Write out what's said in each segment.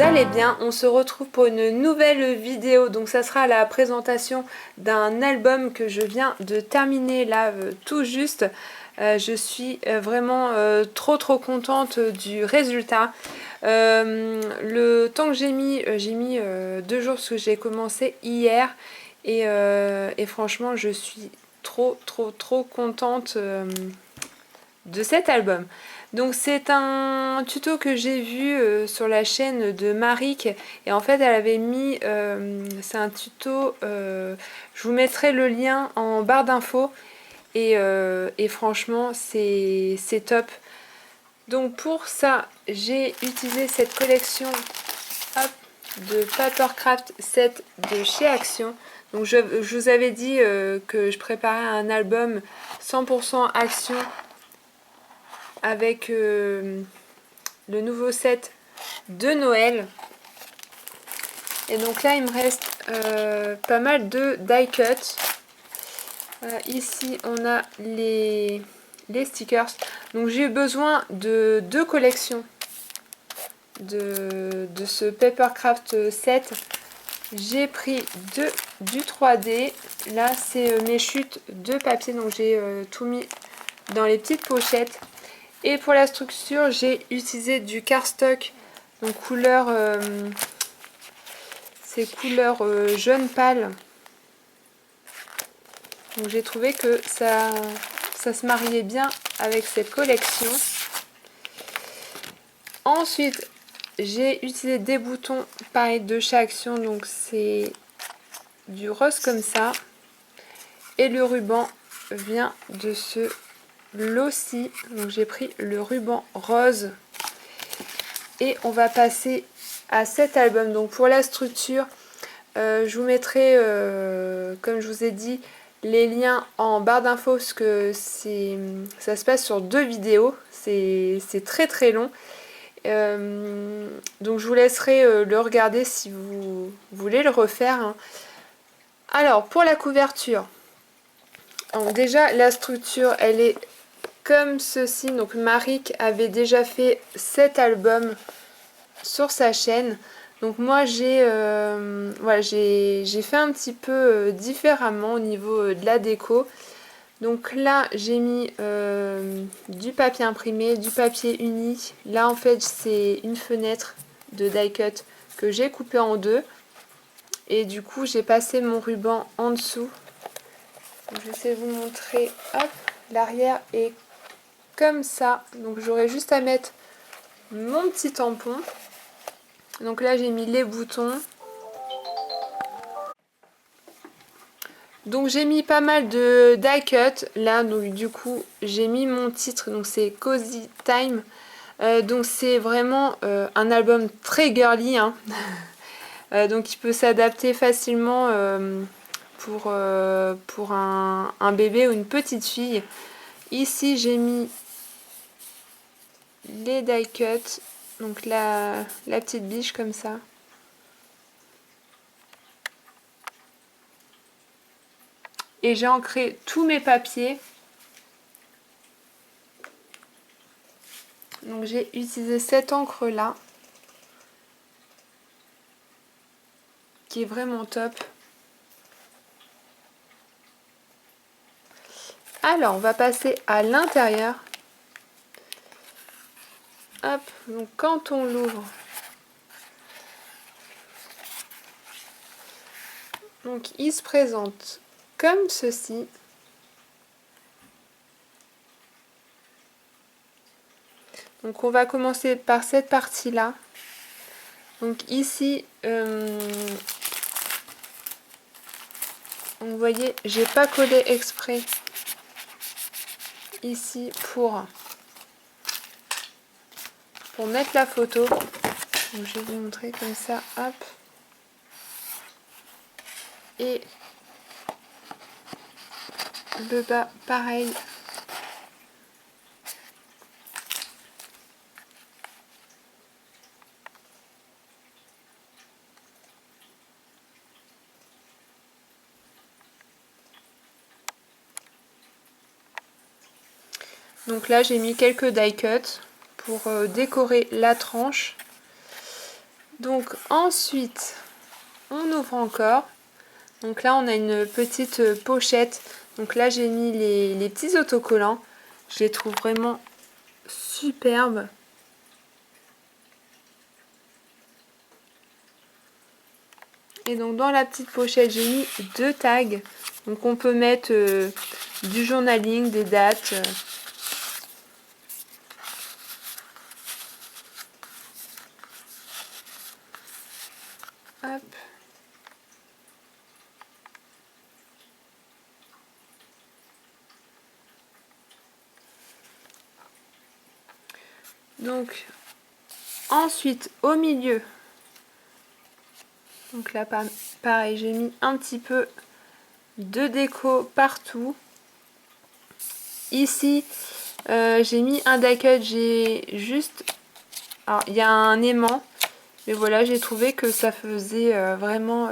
allez bien. On se retrouve pour une nouvelle vidéo. Donc ça sera la présentation d'un album que je viens de terminer là tout juste. Je suis vraiment trop contente du résultat. Le temps que j'ai mis 2 jours parce que j'ai commencé hier et franchement je suis trop contente de cet album. Donc c'est un tuto que j'ai vu sur la chaîne de Maric et en fait elle avait mis, c'est un tuto, je vous mettrai le lien en barre d'infos et franchement c'est top. Donc pour ça j'ai utilisé cette collection hop, de Papercraft 7 de chez Action. Donc je vous avais dit que je préparais un album 100% Action avec le nouveau set de Noël. Et donc là il me reste pas mal de die cut. Ici on a les stickers. Donc j'ai eu besoin de 2 collections de ce Papercraft 7. J'ai pris du 3D. Là c'est mes chutes de papier, donc j'ai tout mis dans les petites pochettes. Et pour la structure, j'ai utilisé du cardstock, donc couleur, c'est couleur jaune pâle. Donc j'ai trouvé que ça se mariait bien avec cette collection. Ensuite, j'ai utilisé des boutons pareil de chez Action, donc c'est du rose comme ça. Et le ruban vient de ce lot-ci, donc j'ai pris le ruban rose. Et on va passer à cet album. Donc pour la structure, je vous mettrai, comme je vous ai dit, les liens en barre d'infos parce que ça se passe sur 2 vidéos. C'est très long. Donc je vous laisserai le regarder si vous voulez le refaire, hein. Alors pour la couverture, donc déjà la structure elle est comme ceci. Donc Maric avait déjà fait cet album sur sa chaîne. Donc moi voilà, j'ai fait un petit peu différemment au niveau de la déco. Donc là j'ai mis du papier imprimé, du papier uni. Là en fait c'est une fenêtre de die cut que j'ai coupé en 2. Et du coup j'ai passé mon ruban en dessous. Donc, je vais essayer de vous montrer. Hop, l'arrière est comme ça. Donc j'aurai juste à mettre mon petit tampon. Donc là j'ai mis les boutons. Donc j'ai mis pas mal de die cut là, donc du coup j'ai mis mon titre, donc c'est Cozy Time. Donc c'est vraiment un album très girly, hein. Donc il peut s'adapter facilement pour un bébé ou une petite fille. Ici j'ai mis les die cut, donc la petite biche comme ça. Et j'ai ancré tous mes papiers. Donc j'ai utilisé cette encre là, qui est vraiment top. Alors on va passer à l'intérieur. Hop, donc quand on l'ouvre, donc il se présente comme ceci. Donc on va commencer par cette partie là. Donc ici, vous voyez, j'ai pas collé exprès ici pour mettre la photo. Donc je vais vous montrer comme ça, hop. Et le bas pareil. Donc là j'ai mis quelques die cut pour décorer la tranche. Donc ensuite, on ouvre encore. Donc là, on a une petite pochette. Donc là, j'ai mis les petits autocollants. Je les trouve vraiment superbes. Et donc dans la petite pochette, j'ai mis 2 tags. Donc on peut mettre du journaling, des dates. Hop. Donc ensuite au milieu, donc là pareil, j'ai mis un petit peu de déco partout. Ici j'ai mis un die-cut, j'ai juste, alors il y a un aimant, mais voilà, j'ai trouvé que ça faisait vraiment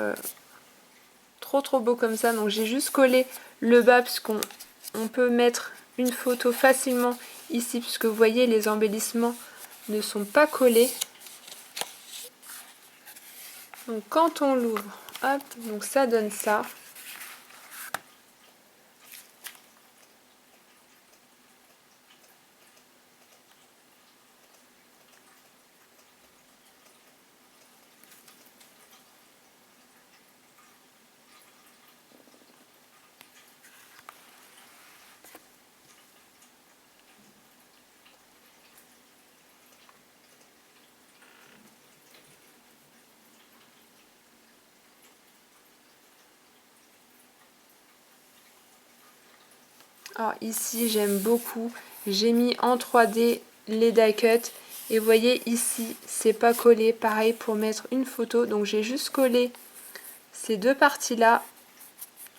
trop beau comme ça. Donc j'ai juste collé le bas puisqu'on peut mettre une photo facilement ici, puisque vous voyez les embellissements ne sont pas collés. Donc quand on l'ouvre, hop, donc ça donne ça. Alors ici j'aime beaucoup, j'ai mis en 3D les die cut et vous voyez ici c'est pas collé, pareil pour mettre une photo, donc j'ai juste collé ces deux parties là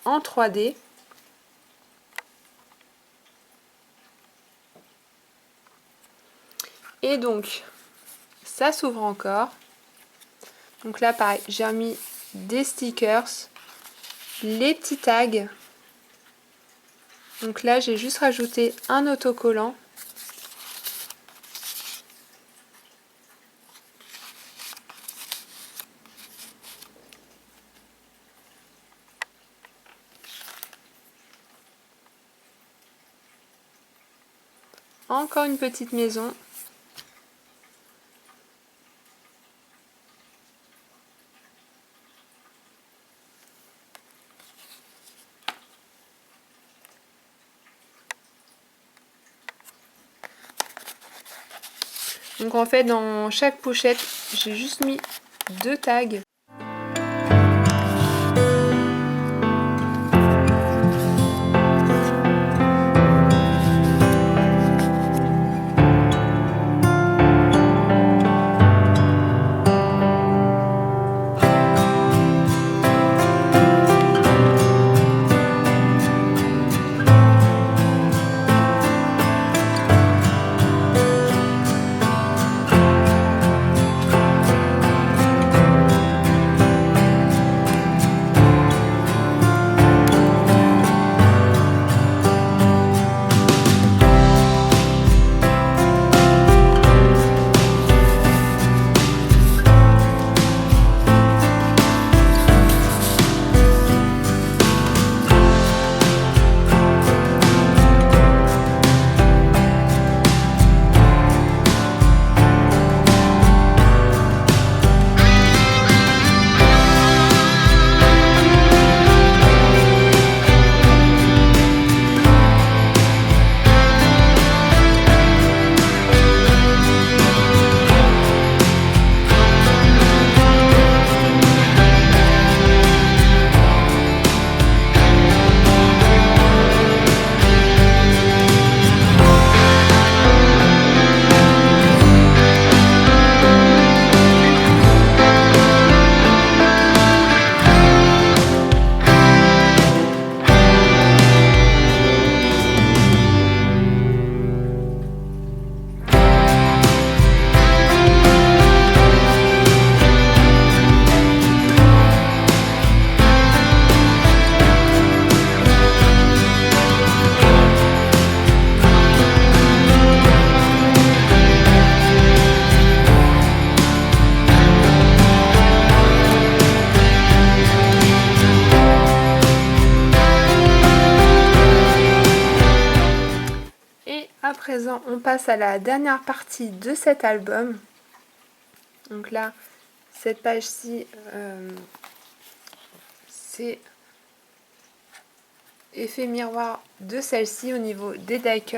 en 3D. Et donc ça s'ouvre encore, donc là pareil j'ai remis des stickers, les petits tags. Donc là, j'ai juste rajouté un autocollant. Encore une petite maison. Donc en fait, dans chaque pochette, j'ai juste mis 2 tags. présent, on passe à la dernière partie de cet album. Donc là, cette page-ci, c'est effet miroir de celle-ci au niveau des die cuts.